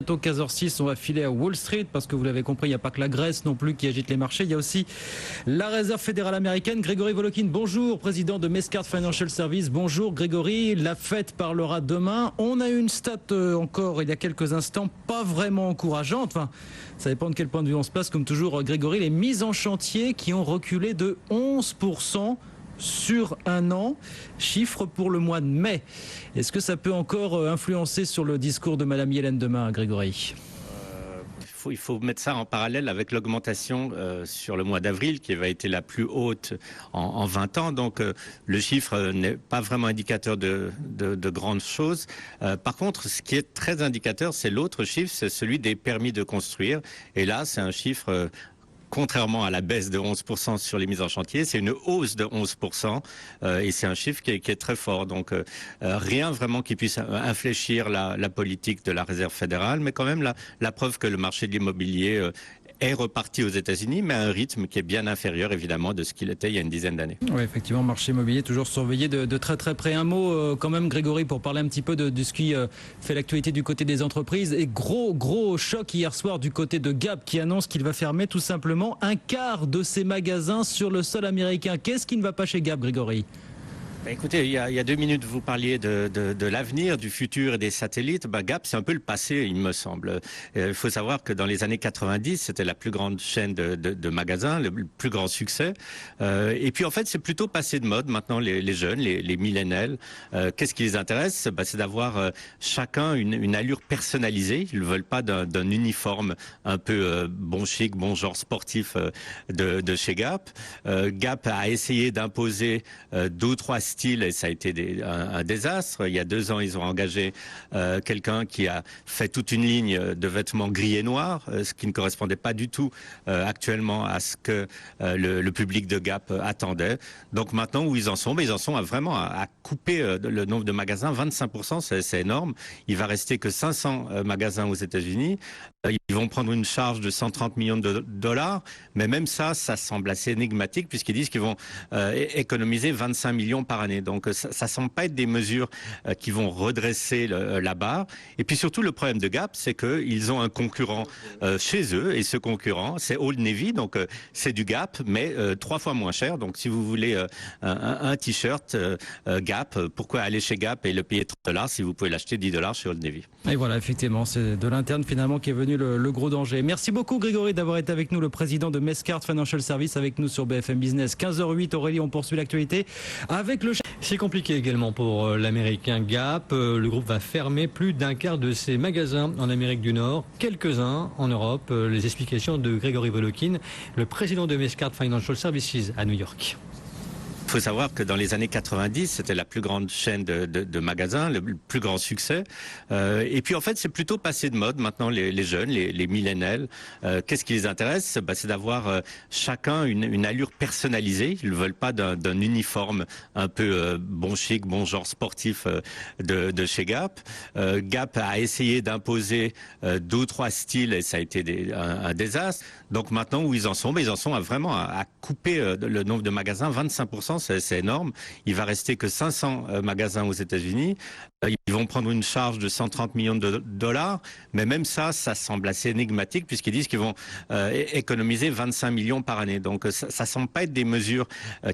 bientôt 15h06, on va filer à Wall Street parce que vous l'avez compris, il n'y a pas que la Grèce non plus qui agite les marchés. Il y a aussi la Réserve fédérale américaine. Grégory Volokin, bonjour, président de Mescart Financial Services. Bonjour Grégory, la Fed parlera demain. On a une stat encore il y a quelques instants, pas vraiment encourageante. Enfin, ça dépend de quel point de vue on se place. Comme toujours, Grégory, les mises en chantier qui ont reculé de 11% sur un an, chiffre pour le mois de mai. Est-ce que ça peut encore influencer sur le discours de Madame Yellen demain, Grégory ? Il faut mettre ça en parallèle avec l'augmentation sur le mois d'avril qui va être la plus haute en 20 ans. Donc le chiffre n'est pas vraiment indicateur de grandes choses. Par contre, ce qui est très indicateur, c'est l'autre chiffre, c'est celui des permis de construire. Et là, c'est un chiffre... Contrairement à la baisse de 11% sur les mises en chantier, c'est une hausse de 11% et c'est un chiffre qui est très fort. Donc rien vraiment qui puisse infléchir la politique de la Réserve fédérale, mais quand même la preuve que le marché de l'immobilier est reparti aux États-Unis, mais à un rythme qui est bien inférieur évidemment de ce qu'il était il y a une dizaine d'années. Oui, effectivement, marché immobilier toujours surveillé de très très près. Un mot quand même, Grégory, pour parler un petit peu de ce qui fait l'actualité du côté des entreprises. Et gros choc hier soir du côté de Gap qui annonce qu'il va fermer tout simplement un quart de ses magasins sur le sol américain. Qu'est-ce qui ne va pas chez Gap, Grégory ? Écoutez, il y a 2 minutes, vous parliez de l'avenir, du futur et des satellites. Gap, c'est un peu le passé, il me semble. Il faut savoir que dans les années 90, c'était la plus grande chaîne de magasins, le plus grand succès. Et puis, en fait, c'est plutôt passé de mode. Maintenant, les jeunes, les millénials, qu'est-ce qui les intéresse ? C'est d'avoir chacun une allure personnalisée. Ils ne veulent pas d'un uniforme un peu bon chic, bon genre sportif de chez Gap. Gap a essayé d'imposer 2 ou 3 styles et ça a été un désastre. Il y a 2 ans, ils ont engagé quelqu'un qui a fait toute une ligne de vêtements gris et noirs, ce qui ne correspondait pas du tout actuellement à ce que le public de Gap attendait. Donc maintenant, où ils en sont ? Ils en sont à couper le nombre de magasins, 25%, c'est énorme. Il va rester que 500 magasins aux États-Unis. Ils vont prendre une charge de 130 millions de dollars, mais même ça semble assez énigmatique puisqu'ils disent qu'ils vont économiser 25 millions par année. Donc ça semble pas être des mesures qui vont redresser la barre. Et puis surtout, le problème de Gap, c'est qu'ils ont un concurrent chez eux, et ce concurrent, c'est Old Navy, donc c'est du Gap, mais 3 fois moins cher. Donc si vous voulez un t-shirt Gap, pourquoi aller chez Gap et le payer 30 dollars si vous pouvez l'acheter 10 dollars chez Old Navy ? Et voilà, effectivement, c'est de l'interne finalement qui est venu le gros danger. Merci beaucoup Grégory d'avoir été avec nous, le président de Mescart Financial Services, avec nous sur BFM Business. 15h08, Aurélie, on poursuit l'actualité avec le... C'est compliqué également pour l'américain Gap. Le groupe va fermer plus d'un quart de ses magasins en Amérique du Nord, quelques-uns en Europe. Les explications de Grégory Volokin, le président de Mescart Financial Services à New York. Il faut savoir que dans les années 90, c'était la plus grande chaîne de magasins, le plus grand succès. Et puis en fait, c'est plutôt passé de mode. Maintenant, les jeunes, les millénials, qu'est-ce qui les intéresse ? C'est d'avoir chacun une allure personnalisée. Ils ne veulent pas d'un uniforme un peu bon chic, bon genre sportif de chez Gap. Gap a essayé d'imposer 2 ou 3 styles et ça a été un désastre. Donc maintenant, où ils en sont ? Ils en sont à couper le nombre de magasins, 25%. C'est énorme. Il va rester que 500 magasins aux États-Unis. Ils vont prendre une charge de 130 millions de dollars, mais même ça semble assez énigmatique puisqu'ils disent qu'ils vont économiser 25 millions par année. Donc ça semble pas être des mesures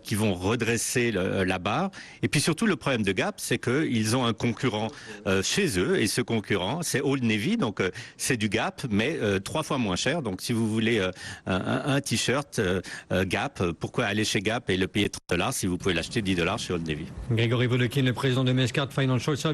qui vont redresser la barre. Et puis surtout, le problème de Gap, c'est qu'ils ont un concurrent chez eux, et ce concurrent, c'est Old Navy, donc c'est du Gap, mais 3 fois moins cher. Donc si vous voulez un t-shirt Gap, pourquoi aller chez Gap et le payer 30 dollars si vous pouvez l'acheter 10 dollars chez Old Navy ? Grégory Volokin, le président de Mescart Financial Services.